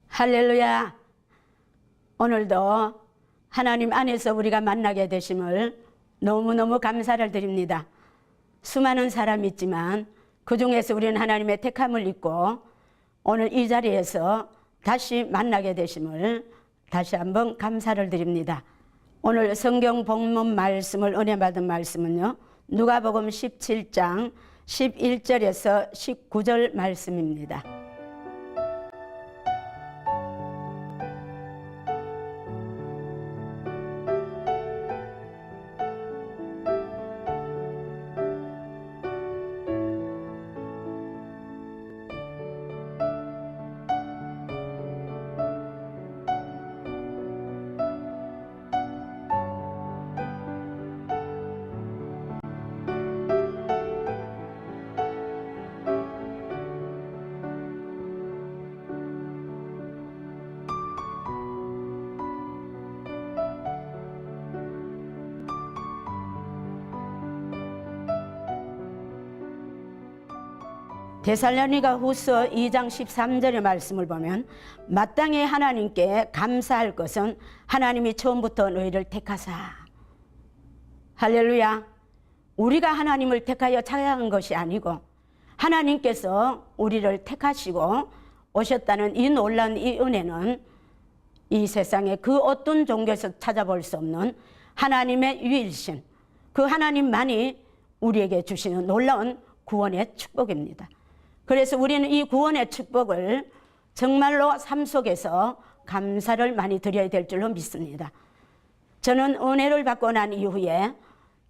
할렐루야. 오늘도 하나님 안에서 우리가 만나게 되심을 너무너무 감사를 드립니다. 수많은 사람이 있지만 그 중에서 우리는 하나님의 택함을 입고 오늘 이 자리에서 다시 만나게 되심을 다시 한번 감사를 드립니다. 오늘 성경 본문 말씀을 은혜 받은 말씀은요, 누가복음 17장 11절에서 19절 말씀입니다. 데살로니가 후서 2장 13절의 말씀을 보면 마땅히 하나님께 감사할 것은 하나님이 처음부터 너희를 택하사. 할렐루야. 우리가 하나님을 택하여 찾아간 것이 아니고 하나님께서 우리를 택하시고 오셨다는 이 놀라운 이 은혜는 이 세상에 그 어떤 종교에서 찾아볼 수 없는 하나님의 유일신, 그 하나님만이 우리에게 주시는 놀라운 구원의 축복입니다. 그래서 우리는 이 구원의 축복을 정말로 삶 속에서 감사를 많이 드려야 될 줄로 믿습니다. 저는 은혜를 받고 난 이후에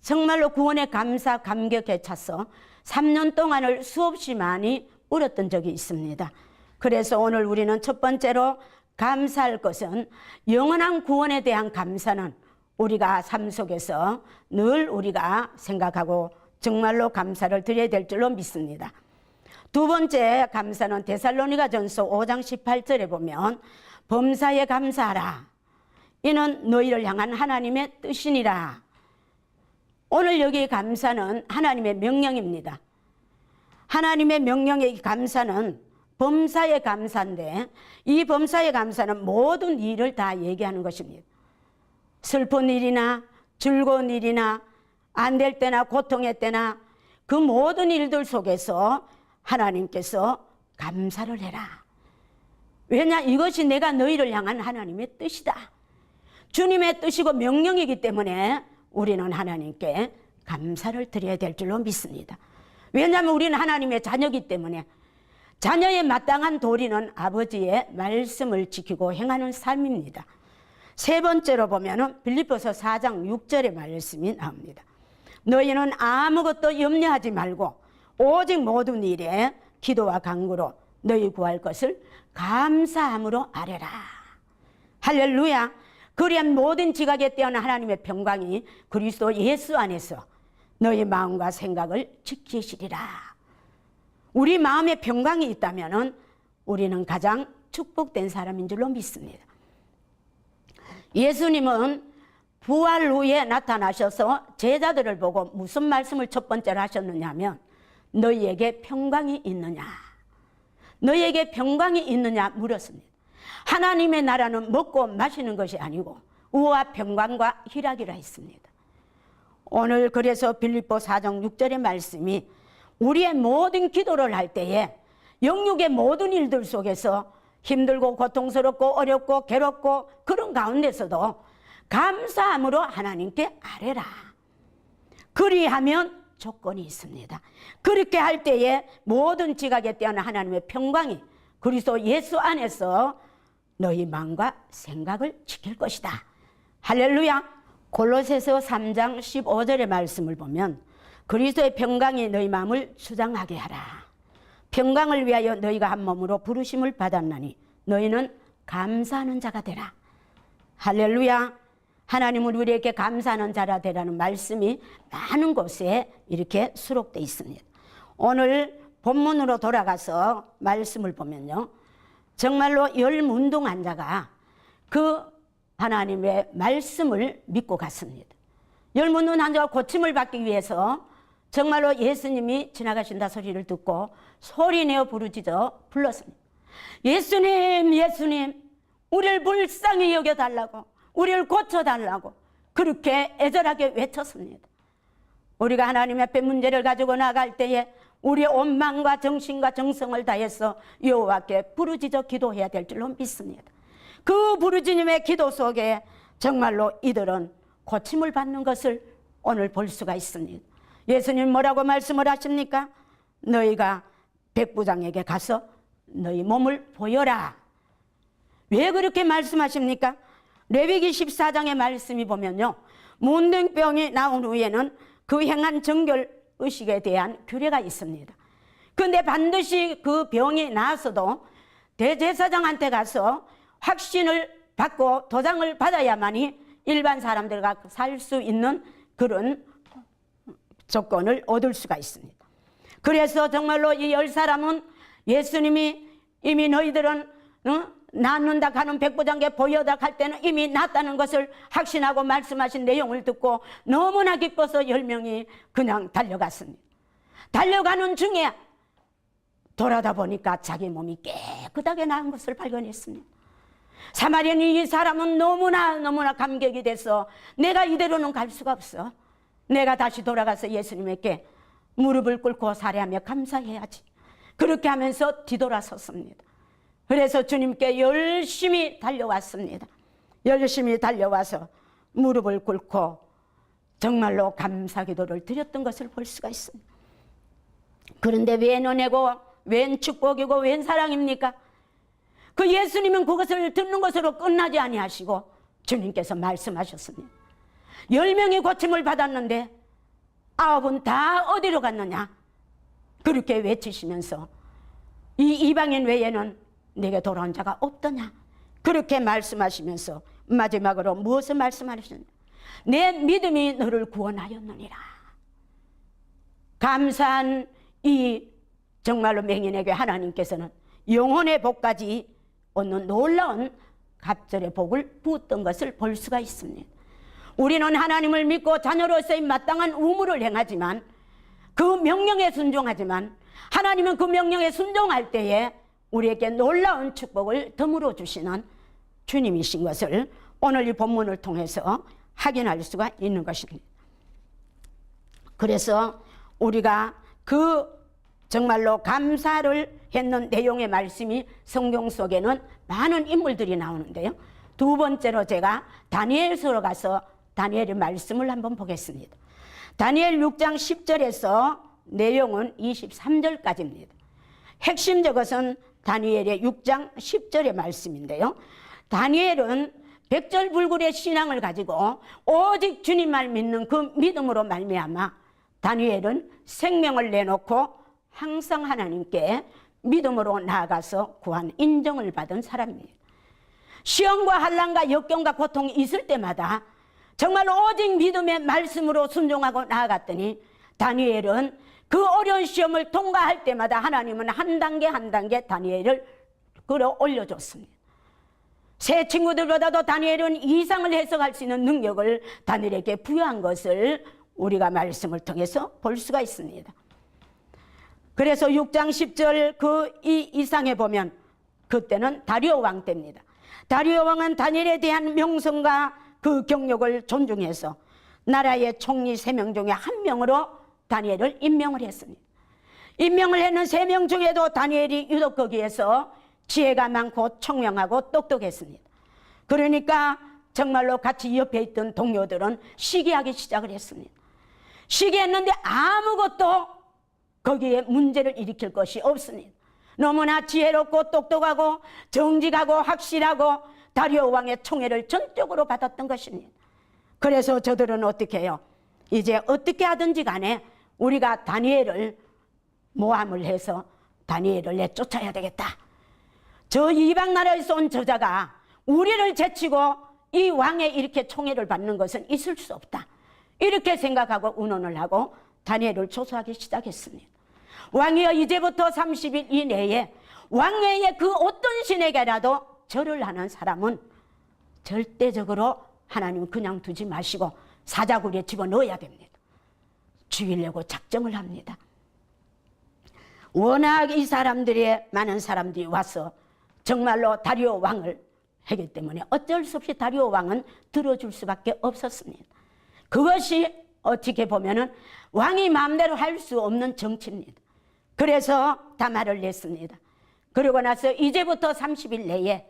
정말로 구원의 감사 감격에 차서 3년 동안을 수없이 많이 울었던 적이 있습니다. 그래서 오늘 우리는 첫 번째로 감사할 것은 영원한 구원에 대한 감사는 우리가 삶 속에서 늘 우리가 생각하고 정말로 감사를 드려야 될 줄로 믿습니다. 두 번째 감사는 데살로니가전서 5장 18절에 보면 범사에 감사하라. 이는 너희를 향한 하나님의 뜻이니라. 오늘 여기 감사는 하나님의 명령입니다. 하나님의 명령의 감사는 범사에 감사인데 이 범사에 감사는 모든 일을 다 얘기하는 것입니다. 슬픈 일이나 즐거운 일이나 안 될 때나 고통의 때나 그 모든 일들 속에서 하나님께서 감사를 해라. 왜냐? 이것이 내가 너희를 향한 하나님의 뜻이다. 주님의 뜻이고 명령이기 때문에 우리는 하나님께 감사를 드려야 될 줄로 믿습니다. 왜냐하면 우리는 하나님의 자녀이기 때문에 자녀의 마땅한 도리는 아버지의 말씀을 지키고 행하는 삶입니다. 세 번째로 보면 빌립보서 4장 6절의 말씀이 나옵니다. 너희는 아무것도 염려하지 말고 오직 모든 일에 기도와 간구로 너희 구할 것을 감사함으로 아뢰라. 할렐루야. 그리한 모든 지각에 뛰어난 하나님의 평강이 그리스도 예수 안에서 너희 마음과 생각을 지키시리라. 우리 마음에 평강이 있다면 우리는 가장 축복된 사람인 줄로 믿습니다. 예수님은 부활 후에 나타나셔서 제자들을 보고 무슨 말씀을 첫 번째로 하셨느냐 하면 너희에게 평강이 있느냐, 너희에게 평강이 있느냐 물었습니다. 하나님의 나라는 먹고 마시는 것이 아니고 우와 평강과 희락이라 했습니다. 오늘 그래서 빌립보 4장 6절의 말씀이 우리의 모든 기도를 할 때에 영육의 모든 일들 속에서 힘들고 고통스럽고 어렵고 괴롭고 그런 가운데서도 감사함으로 하나님께 아뢰라. 그리하면 조건이 있습니다. 그렇게 할 때에 모든 지각에 뛰어난 하나님의 평강이 그리스도 예수 안에서 너희 마음과 생각을 지킬 것이다. 할렐루야. 골로새서 3장 15절의 말씀을 보면 그리스도의 평강이 너희 마음을 주장하게 하라. 평강을 위하여 너희가 한 몸으로 부르심을 받았나니 너희는 감사하는 자가 되라. 할렐루야. 하나님은 우리에게 감사하는 자라 되라는 말씀이 많은 곳에 이렇게 수록되어 있습니다. 오늘 본문으로 돌아가서 말씀을 보면요, 정말로 열문둥한 자가 그 하나님의 말씀을 믿고 갔습니다. 열문둥한 자가 고침을 받기 위해서 정말로 예수님이 지나가신다 소리를 듣고 소리내어 부르짖어 불렀습니다. 예수님, 예수님, 우리를 불쌍히 여겨달라고, 우리를 고쳐달라고 그렇게 애절하게 외쳤습니다. 우리가 하나님 앞에 문제를 가지고 나갈 때에 우리의 온 마음과 정신과 정성을 다해서 여호와께 부르짖어 기도해야 될 줄로 믿습니다. 그 부르짖음의 기도 속에 정말로 이들은 고침을 받는 것을 오늘 볼 수가 있습니다. 예수님 뭐라고 말씀을 하십니까? 너희가 백부장에게 가서 너희 몸을 보여라. 왜 그렇게 말씀하십니까? 레위기 14장의 말씀이 보면요, 문둥병이 나온 후에는 그 행한 정결 의식에 대한 규례가 있습니다. 그런데 반드시 그 병이 나서도 대제사장한테 가서 확신을 받고 도장을 받아야만이 일반 사람들과 살 수 있는 그런 조건을 얻을 수가 있습니다. 그래서 정말로 이 10사람은 예수님이 이미 너희들은 낫는다 하는 백부장께 보여다 할 때는 이미 낫다는 것을 확신하고 말씀하신 내용을 듣고 너무나 기뻐서 10명이 그냥 달려갔습니다. 달려가는 중에 돌아다 보니까 자기 몸이 깨끗하게 나은 것을 발견했습니다. 사마리아인 이 사람은 너무나 감격이 돼서 내가 이대로는 갈 수가 없어. 내가 다시 돌아가서 예수님에게 무릎을 꿇고 살해하며 감사해야지. 그렇게 하면서 뒤돌아섰습니다. 그래서 주님께 열심히 달려왔습니다. 열심히 달려와서 무릎을 꿇고 정말로 감사 기도를 드렸던 것을 볼 수가 있습니다. 그런데 웬 은혜고 웬 축복이고 웬 사랑입니까? 그 예수님은 그것을 듣는 것으로 끝나지 아니하시고 주님께서 말씀하셨습니다. 10명이 고침을 받았는데 9은 다 어디로 갔느냐? 그렇게 외치시면서 이 이방인 외에는 내게 돌아온 자가 없더냐? 그렇게 말씀하시면서 마지막으로 무엇을 말씀하셨느냐? 내 믿음이 너를 구원하였느니라. 감사한 이 정말로 맹인에게 하나님께서는 영혼의 복까지 얻는 놀라운 갑절의 복을 부었던 것을 볼 수가 있습니다. 우리는 하나님을 믿고 자녀로서의 마땅한 의무를 행하지만 그 명령에 순종하지만 하나님은 그 명령에 순종할 때에 우리에게 놀라운 축복을 덤으로 주시는 주님이신 것을 오늘 이 본문을 통해서 확인할 수가 있는 것입니다. 그래서 우리가 그 정말로 감사를 했는 내용의 말씀이 성경 속에는 많은 인물들이 나오는데요. 두 번째로 제가 다니엘서로 가서 다니엘의 말씀을 한번 보겠습니다. 다니엘 6장 10절에서 내용은 23절까지입니다. 핵심적 것은 다니엘의 6장 10절의 말씀인데요. 다니엘은 백절불굴의 신앙을 가지고 오직 주님만 믿는 그 믿음으로 말미암아 다니엘은 생명을 내놓고 항상 하나님께 믿음으로 나아가서 구한 인정을 받은 사람입니다. 시험과 환난과 역경과 고통이 있을 때마다 정말 오직 믿음의 말씀으로 순종하고 나아갔더니 다니엘은 그 어려운 시험을 통과할 때마다 하나님은 한 단계 한 단계 다니엘을 끌어올려줬습니다. 새 친구들보다도 다니엘은 이상을 해석할 수 있는 능력을 다니엘에게 부여한 것을 우리가 말씀을 통해서 볼 수가 있습니다. 그래서 6장 10절 그 이상에 보면 그때는 다리오 왕 때입니다. 다리오 왕은 다니엘에 대한 명성과 그 경력을 존중해서 나라의 총리 3명 중에 1명으로 다니엘을 임명을 했습니다. 임명을 했는 3명 중에도 다니엘이 유독 거기에서 지혜가 많고 총명하고 똑똑했습니다. 그러니까 정말로 같이 옆에 있던 동료들은 시기하기 시작을 했습니다. 시기했는데 아무것도 거기에 문제를 일으킬 것이 없습니다. 너무나 지혜롭고 똑똑하고 정직하고 확실하고 다리오 왕의 총애를 전적으로 받았던 것입니다. 그래서 저들은 어떻게 해요? 이제 어떻게 하든지 간에 우리가 다니엘을 모함을 해서 다니엘을 내쫓아야 되겠다. 저 이방 나라에서 온 저자가 우리를 제치고 이 왕에 이렇게 총애를 받는 것은 있을 수 없다. 이렇게 생각하고 의논을 하고 다니엘을 조사하기 시작했습니다. 왕이여 이제부터 30일 이내에 왕외에 그 어떤 신에게라도 절을 하는 사람은 절대적으로 하나님 그냥 두지 마시고 사자굴에 집어넣어야 됩니다. 죽이려고 작정을 합니다. 워낙 이 사람들이 많은 사람들이 와서 정말로 다리오 왕을 하기 때문에 어쩔 수 없이 다리오 왕은 들어줄 수밖에 없었습니다. 그것이 어떻게 보면은 왕이 마음대로 할 수 없는 정치입니다. 그래서 담화를 냈습니다. 그러고 나서 이제부터 30일 내에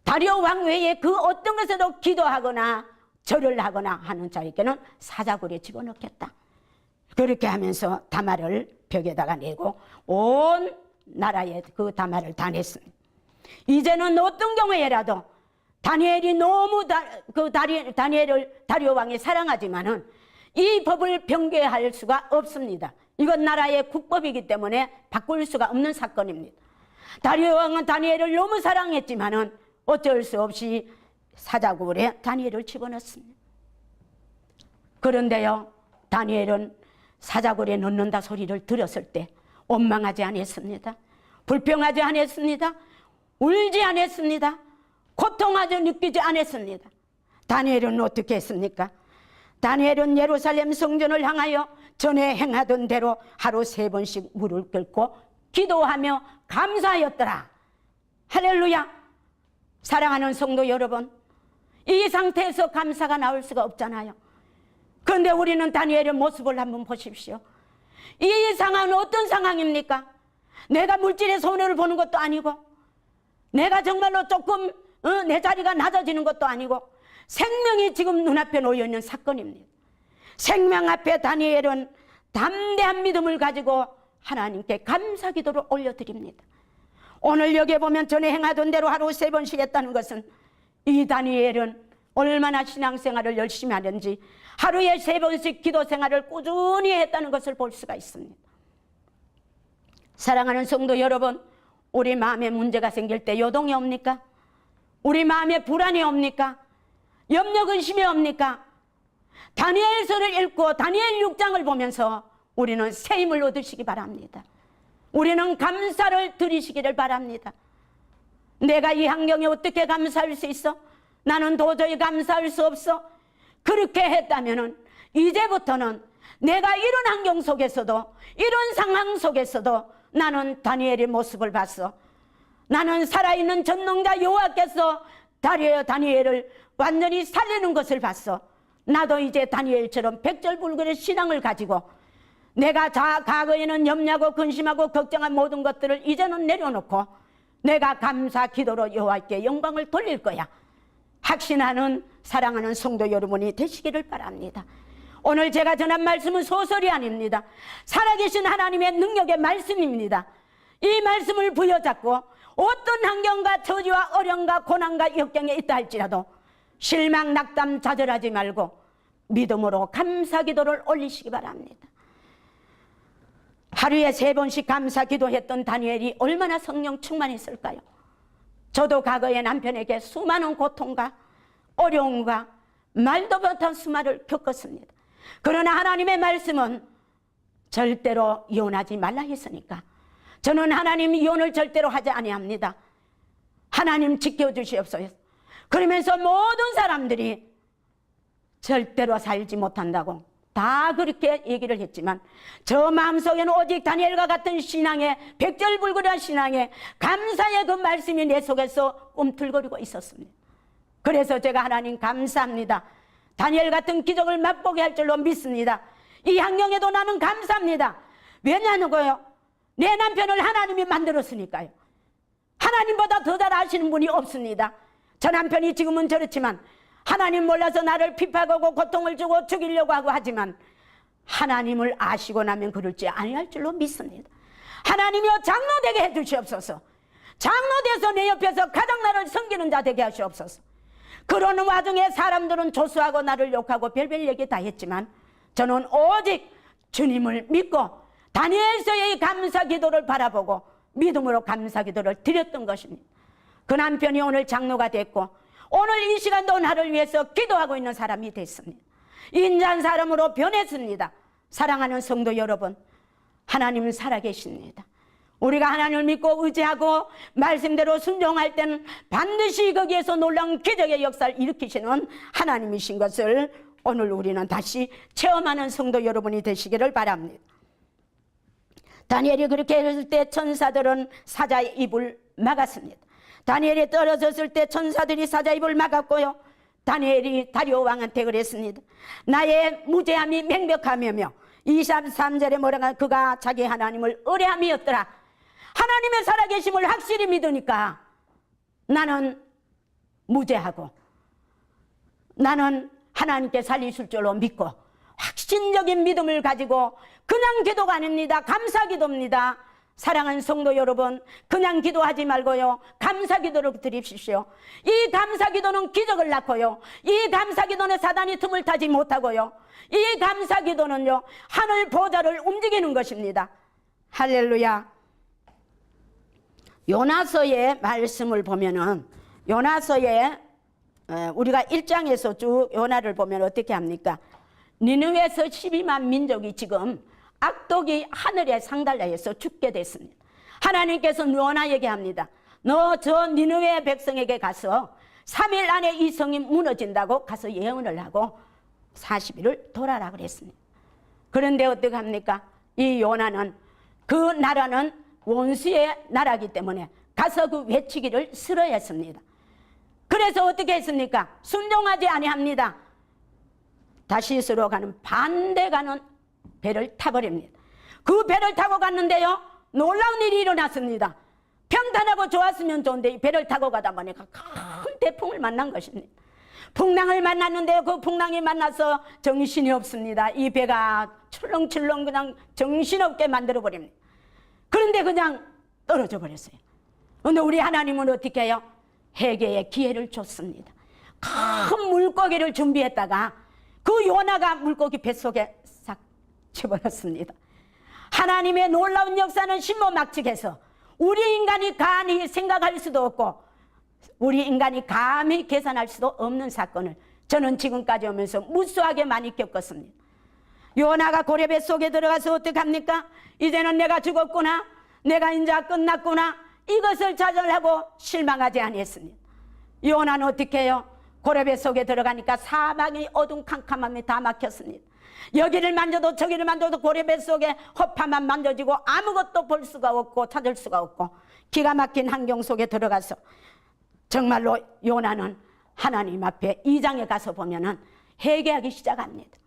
다리오 왕 외에 그 어떤 것에도 기도하거나 절을 하거나 하는 자에게는 사자굴에 집어넣겠다. 그렇게 하면서 담화를 벽에다가 내고 온 나라에 그 담화를 다 냈습니다. 이제는 어떤 경우에라도 다니엘이 너무 다니엘을 다리오 왕이 사랑하지만은 이 법을 변개할 수가 없습니다. 이건 나라의 국법이기 때문에 바꿀 수가 없는 사건입니다. 다리오 왕은 다니엘을 너무 사랑했지만은 어쩔 수 없이 사자굴에 다니엘을 집어넣습니다. 그런데요, 다니엘은 사자굴에 넣는다 소리를 들었을 때 원망하지 않았습니다. 불평하지 않았습니다. 울지 않았습니다. 고통하지 느끼지 않았습니다. 다니엘은 어떻게 했습니까? 다니엘은 예루살렘 성전을 향하여 전에 행하던 대로 하루 3번씩 무릎을 꿇고 기도하며 감사하였더라. 할렐루야. 사랑하는 성도 여러분, 이 상태에서 감사가 나올 수가 없잖아요. 그런데 우리는 다니엘의 모습을 한번 보십시오. 이 상황은 어떤 상황입니까? 내가 물질의 손해를 보는 것도 아니고, 내가 정말로 조금 내 자리가 낮아지는 것도 아니고, 생명이 지금 눈앞에 놓여있는 사건입니다. 생명 앞에 다니엘은 담대한 믿음을 가지고 하나님께 감사 기도를 올려드립니다. 오늘 여기에 보면 전에 행하던 대로 하루 3번씩 했다는 것은 이 다니엘은 얼마나 신앙생활을 열심히 하는지 하루에 3번씩 기도 생활을 꾸준히 했다는 것을 볼 수가 있습니다. 사랑하는 성도 여러분, 우리 마음에 문제가 생길 때 요동이 옵니까? 우리 마음에 불안이 옵니까? 염려 근심이 옵니까? 다니엘서를 읽고 다니엘 6장을 보면서 우리는 새 힘을 얻으시기 바랍니다. 우리는 감사를 드리시기를 바랍니다. 내가 이 환경에 어떻게 감사할 수 있어? 나는 도저히 감사할 수 없어. 그렇게 했다면 이제부터는 내가 이런 환경 속에서도, 이런 상황 속에서도 나는 다니엘의 모습을 봤어. 나는 살아있는 전능자 여호와께서 다니엘을 완전히 살리는 것을 봤어. 나도 이제 다니엘처럼 백절불굴의 신앙을 가지고 내가 과거에는 염려하고 근심하고 걱정한 모든 것들을 이제는 내려놓고 내가 감사 기도로 여호와께 영광을 돌릴 거야. 확신하는 사랑하는 성도 여러분이 되시기를 바랍니다. 오늘 제가 전한 말씀은 소설이 아닙니다. 살아계신 하나님의 능력의 말씀입니다. 이 말씀을 부여잡고 어떤 환경과 저주와 어려움과 고난과 역경에 있다 할지라도 실망, 낙담, 좌절하지 말고 믿음으로 감사 기도를 올리시기 바랍니다. 하루에 3번씩 감사 기도했던 다니엘이 얼마나 성령 충만했을까요? 저도 과거에 남편에게 수많은 고통과 어려움과 말도 못한 수말을 겪었습니다. 그러나 하나님의 말씀은 절대로 이혼하지 말라 했으니까 저는 하나님 이혼을 절대로 하지 아니합니다. 하나님 지켜주시옵소서. 그러면서 모든 사람들이 절대로 살지 못한다고 다 그렇게 얘기를 했지만 저 마음속에는 오직 다니엘과 같은 신앙의 백절불굴한 신앙의 감사의 그 말씀이 내 속에서 꿈틀거리고 있었습니다. 그래서 제가 하나님 감사합니다. 다니엘 같은 기적을 맛보게 할 줄로 믿습니다. 이 환경에도 나는 감사합니다. 왜냐하고요, 내 남편을 하나님이 만들었으니까요. 하나님보다 더 잘 아시는 분이 없습니다. 저 남편이 지금은 저렇지만 하나님 몰라서 나를 핍박하고 고통을 주고 죽이려고 하고 하지만 하나님을 아시고 나면 그럴지 아니할 줄로 믿습니다. 하나님이여 장로 되게 해주시옵소서. 장로 돼서 내 옆에서 가장 나를 섬기는 자 되게 하시옵소서. 그러는 와중에 사람들은 조수하고 나를 욕하고 별별 얘기 다 했지만 저는 오직 주님을 믿고 다니엘서의 감사 기도를 바라보고 믿음으로 감사 기도를 드렸던 것입니다. 그 남편이 오늘 장로가 됐고 오늘 이 시간도 나를 위해서 기도하고 있는 사람이 됐습니다. 인자한 사람으로 변했습니다. 사랑하는 성도 여러분, 하나님은 살아계십니다. 우리가 하나님을 믿고 의지하고 말씀대로 순종할 때는 반드시 거기에서 놀라운 기적의 역사를 일으키시는 하나님이신 것을 오늘 우리는 다시 체험하는 성도 여러분이 되시기를 바랍니다. 다니엘이 그렇게 했을 때 천사들은 사자의 입을 막았습니다. 다니엘이 떨어졌을 때 천사들이 사자의 입을 막았고요. 다니엘이 다리오 왕한테 그랬습니다. 나의 무죄함이 명백하며 23절에 뭐라고 그가 자기 하나님을 의뢰함이었더라. 하나님의 살아계심을 확실히 믿으니까 나는 무죄하고 나는 하나님께 살리실 줄로 믿고 확신적인 믿음을 가지고 그냥 기도가 아닙니다. 감사 기도입니다. 사랑하는 성도 여러분, 그냥 기도하지 말고요, 감사 기도를 드립시오. 이 감사 기도는 기적을 낳고요, 이 감사 기도는 사단이 틈을 타지 못하고요, 이 감사 기도는요 하늘 보좌를 움직이는 것입니다. 할렐루야. 요나서의 말씀을 보면은, 요나서의 우리가 1장에서 쭉 요나를 보면 어떻게 합니까? 니느웨에서 12만 민족이 지금 악독이 하늘에 상달라해서 죽게 됐습니다. 하나님께서 요나에게 합니다. 너 저 니느웨 백성에게 가서 3일 안에 이 성이 무너진다고 가서 예언을 하고 40일을 돌아라 그랬습니다. 그런데 어떻게 합니까? 이 요나는 그 나라는 원수의 나라이기 때문에 가서 그 외치기를 싫어했습니다. 그래서 어떻게 했습니까? 순종하지 아니합니다. 다시스로 가는 반대 가는 배를 타버립니다. 그 배를 타고 갔는데요, 놀라운 일이 일어났습니다. 평탄하고 좋았으면 좋은데 이 배를 타고 가다 보니까 큰 태풍을 만난 것입니다. 풍랑을 만났는데요, 그 풍랑이 만나서 정신이 없습니다. 이 배가 출렁출렁 그냥 정신없게 만들어버립니다. 그런데 그냥 떨어져 버렸어요. 그런데 우리 하나님은 어떻게 해요? 회개의 기회를 줬습니다. 큰 물고기를 준비했다가 그 요나가 물고기 뱃속에 싹 집어넣습니다. 하나님의 놀라운 역사는 신모막측해서 우리 인간이 감히 생각할 수도 없고 우리 인간이 감히 계산할 수도 없는 사건을 저는 지금까지 오면서 무수하게 많이 겪었습니다. 요나가 고래배 속에 들어가서 어떻게 합니까? 이제는 내가 죽었구나, 내가 이제 끝났구나, 이것을 좌절하고 실망하지 아니했습니다. 요나는 어떻게 해요? 고래배 속에 들어가니까 사방이 어둠캄캄함이 다 막혔습니다. 여기를 만져도 저기를 만져도 고래배 속에 허파만 만져지고 아무것도 볼 수가 없고 찾을 수가 없고 기가 막힌 환경 속에 들어가서 정말로 요나는 하나님 앞에 2장에 가서 보면은 회개하기 시작합니다.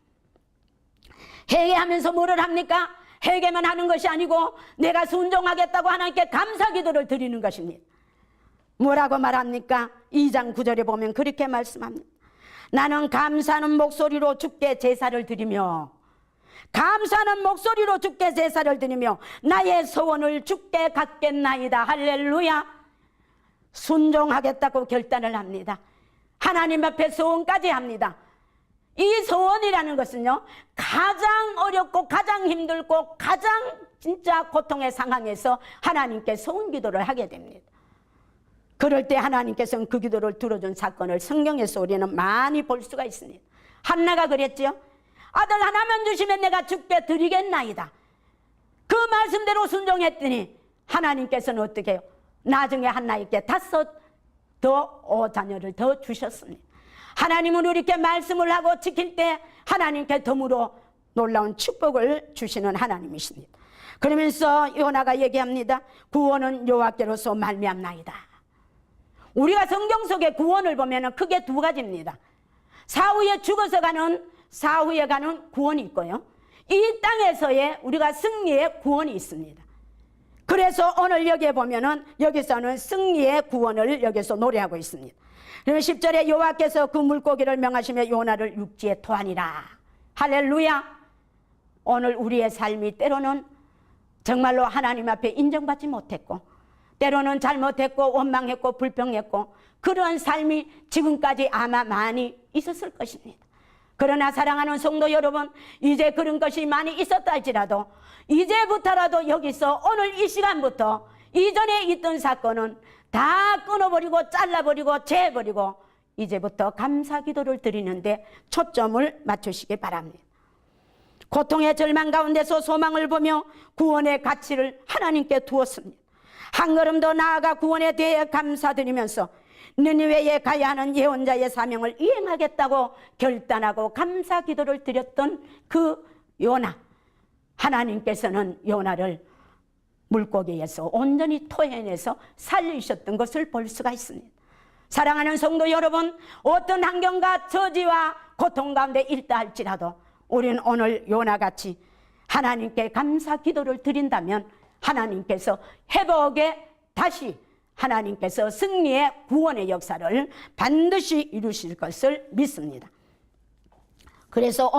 회개하면서 뭐를 합니까? 회개만 하는 것이 아니고 내가 순종하겠다고 하나님께 감사 기도를 드리는 것입니다. 뭐라고 말합니까? 2장 9절에 보면 그렇게 말씀합니다. 나는 감사하는 목소리로 주께 제사를 드리며, 감사하는 목소리로 주께 제사를 드리며 나의 소원을 주께 갖겠나이다. 할렐루야. 순종하겠다고 결단을 합니다. 하나님 앞에 소원까지 합니다. 이 소원이라는 것은요, 가장 어렵고 가장 힘들고 가장 진짜 고통의 상황에서 하나님께 소원 기도를 하게 됩니다. 그럴 때 하나님께서는 그 기도를 들어준 사건을 성경에서 우리는 많이 볼 수가 있습니다. 한나가 그랬지요. 아들 하나만 주시면 내가 주께 드리겠나이다. 그 말씀대로 순종했더니 하나님께서는 어떻게 해요? 나중에 한나에게 5 자녀를 더 주셨습니다. 하나님은 우리께 말씀을 하고 지킬 때 하나님께 덤으로 놀라운 축복을 주시는 하나님이십니다. 그러면서 요나가 얘기합니다. 구원은 여호와께로서 말미암나이다. 우리가 성경 속의 구원을 보면 크게 2가지입니다. 사후에 죽어서 가는 사후에 가는 구원이 있고요, 이 땅에서의 우리가 승리의 구원이 있습니다. 그래서 오늘 여기에 보면은 여기서는 승리의 구원을 여기서 노래하고 있습니다. 그리고 10절에 여호와께서 그 물고기를 명하시며 요나를 육지에 토하니라. 할렐루야. 오늘 우리의 삶이 때로는 정말로 하나님 앞에 인정받지 못했고 때로는 잘못했고 원망했고 불평했고 그러한 삶이 지금까지 아마 많이 있었을 것입니다. 그러나 사랑하는 성도 여러분, 이제 그런 것이 많이 있었다 할지라도 이제부터라도 여기서 오늘 이 시간부터 이전에 있던 사건은 다 끊어버리고 잘라버리고 재버리고 이제부터 감사 기도를 드리는데 초점을 맞추시기 바랍니다. 고통의 절망 가운데서 소망을 보며 구원의 가치를 하나님께 두었습니다. 한 걸음 더 나아가 구원에 대해 감사드리면서 느니웨에 가야 하는 예언자의 사명을 이행하겠다고 결단하고 감사 기도를 드렸던 그 요나, 하나님께서는 요나를 물고기에서 온전히 토해내서 살리셨던 것을 볼 수가 있습니다. 사랑하는 성도 여러분, 어떤 환경과 저지와 고통 가운데 있다 할지라도 우리는 오늘 요나같이 하나님께 감사 기도를 드린다면 하나님께서 회복에 다시 하나님께서 승리의 구원의 역사를 반드시 이루실 것을 믿습니다. 그래서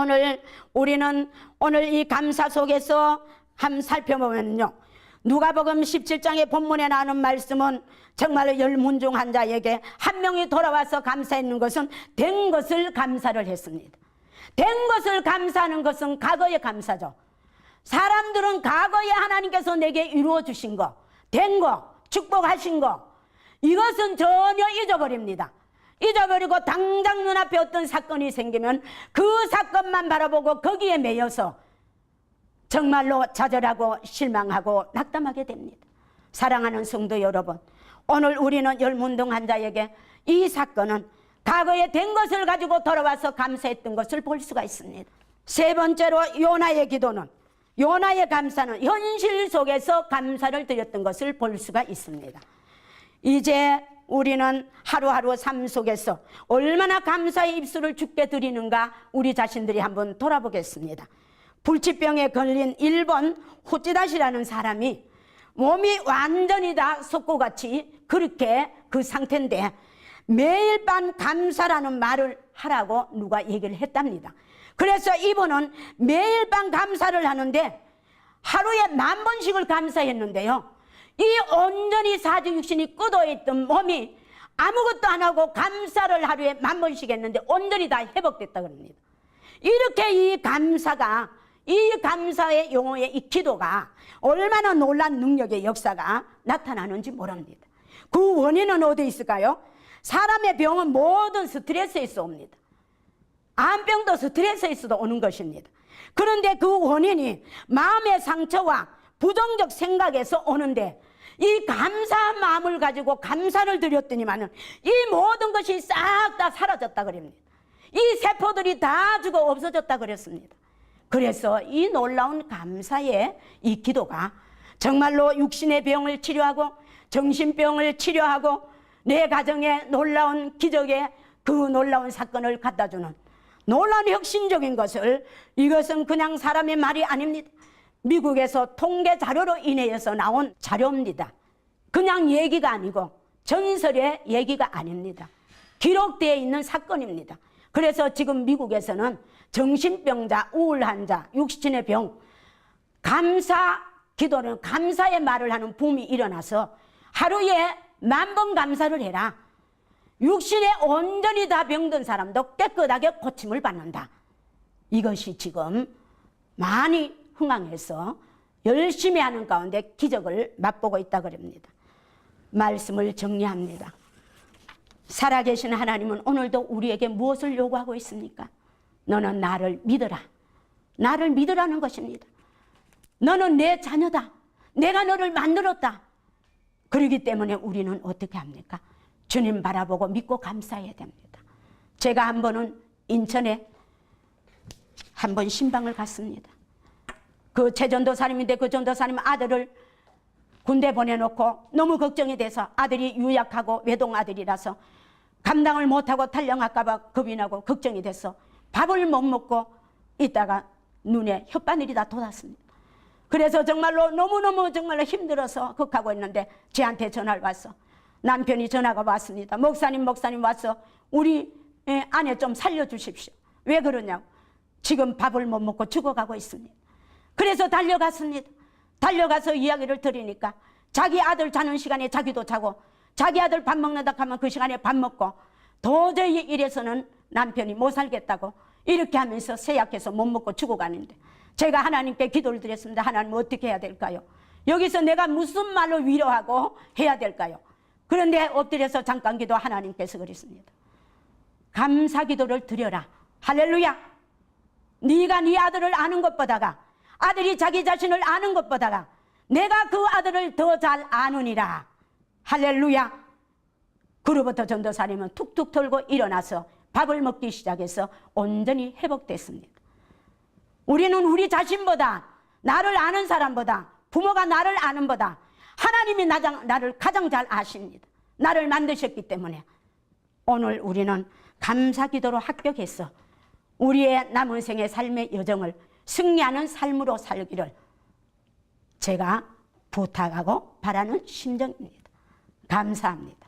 우리는 오늘 이 감사 속에서 한번 살펴보면요, 누가복음 17장의 본문에 나오는 말씀은 정말 열문중 자에게 한 명이 돌아와서 감사했는 것은 된 것을 감사를 했습니다. 된 것을 감사하는 것은 과거의 감사죠. 사람들은 과거에 하나님께서 내게 이루어 주신 거, 된 거, 축복하신 거, 이것은 전혀 잊어버립니다. 잊어버리고 당장 눈앞에 어떤 사건이 생기면 그 사건만 바라보고 거기에 매여서 정말로 좌절하고 실망하고 낙담하게 됩니다. 사랑하는 성도 여러분, 오늘 우리는 열문동 환자에게 이 사건은 과거에 된 것을 가지고 돌아와서 감사했던 것을 볼 수가 있습니다. 세 번째로 요나의 기도는, 요나의 감사는 현실 속에서 감사를 드렸던 것을 볼 수가 있습니다. 이제 우리는 하루하루 삶 속에서 얼마나 감사의 입술을 주께 드리는가 우리 자신들이 한번 돌아보겠습니다. 불치병에 걸린 일본 후찌다시라는 사람이 몸이 완전히 다 석고같이 그렇게 그 상태인데 매일 밤 감사라는 말을 하라고 누가 얘기를 했답니다. 그래서 이분은 매일 밤 감사를 하는데 하루에 10,000번씩을 감사했는데요, 이 온전히 사지육신이 굳어있던 몸이 아무것도 안 하고 감사를 하루에 10,000번씩 했는데 온전히 다 회복됐다 그럽니다. 이렇게 이 감사의 용어의 이 기도가 얼마나 놀란 능력의 역사가 나타나는지 모릅니다. 그 원인은 어디에 있을까요? 사람의 병은 모든 스트레스에서 옵니다. 암병도 스트레스에서도 오는 것입니다. 그런데 그 원인이 마음의 상처와 부정적 생각에서 오는데 이 감사한 마음을 가지고 감사를 드렸더니만은 이 모든 것이 싹 다 사라졌다 그럽니다. 이 세포들이 다 죽어 없어졌다 그랬습니다. 그래서 이 놀라운 감사의 이 기도가 정말로 육신의 병을 치료하고 정신병을 치료하고 내 가정에 놀라운 기적의 그 놀라운 사건을 갖다주는 놀라운 혁신적인 것을, 이것은 그냥 사람의 말이 아닙니다. 미국에서 통계 자료로 인해서 나온 자료입니다. 그냥 얘기가 아니고 전설의 얘기가 아닙니다. 기록되어 있는 사건입니다. 그래서 지금 미국에서는 정신병자, 우울환자, 육신의 병, 감사 기도는 감사의 말을 하는 붐이 일어나서 하루에 10,000번 감사를 해라. 육신에 온전히 다 병든 사람도 깨끗하게 고침을 받는다. 이것이 지금 많이 흥황해서 열심히 하는 가운데 기적을 맛보고 있다 그럽니다. 말씀을 정리합니다. 살아계신 하나님은 오늘도 우리에게 무엇을 요구하고 있습니까? 너는 나를 믿어라. 나를 믿으라는 것입니다. 너는 내 자녀다. 내가 너를 만들었다. 그렇기 때문에 우리는 어떻게 합니까? 주님 바라보고 믿고 감사해야 됩니다. 제가 한 번은 인천에 한 번 신방을 갔습니다. 그 최전도사님인데 그 전도사님 아들을 군대 보내놓고 너무 걱정이 돼서, 아들이 유약하고 외동 아들이라서 감당을 못하고 탈영할까 봐 겁이 나고 걱정이 돼서 밥을 못 먹고 있다가 눈에 혓바늘이 다 돋았습니다. 그래서 정말로 너무너무 정말로 힘들어서 극하고 있는데 저한테 전화를 왔어. 남편이 전화가 왔습니다. 목사님 와서 우리 아내 좀 살려주십시오. 왜 그러냐고. 지금 밥을 못 먹고 죽어가고 있습니다. 그래서 달려갔습니다. 달려가서 이야기를 들으니까 자기 아들 자는 시간에 자기도 자고, 자기 아들 밥 먹는다 하면 그 시간에 밥 먹고, 도저히 이래서는 남편이 못 살겠다고 이렇게 하면서 쇠약해서 못 먹고 죽어가는데 제가 하나님께 기도를 드렸습니다. 하나님 어떻게 해야 될까요? 여기서 내가 무슨 말로 위로하고 해야 될까요? 그런데 엎드려서 잠깐 기도, 하나님께서 그랬습니다. 감사 기도를 드려라. 할렐루야. 네가 네 아들을 아는 것보다가, 아들이 자기 자신을 아는 것보다가 내가 그 아들을 더 잘 아느니라. 할렐루야. 그로부터 전도사님은 툭툭 털고 일어나서 밥을 먹기 시작해서 온전히 회복됐습니다. 우리는 우리 자신보다, 나를 아는 사람보다, 부모가 나를 아는 보다 하나님이 나를 가장 잘 아십니다. 나를 만드셨기 때문에 오늘 우리는 감사기도로 합격해서 우리의 남은 생의 삶의 여정을 승리하는 삶으로 살기를 제가 부탁하고 바라는 심정입니다. 감사합니다.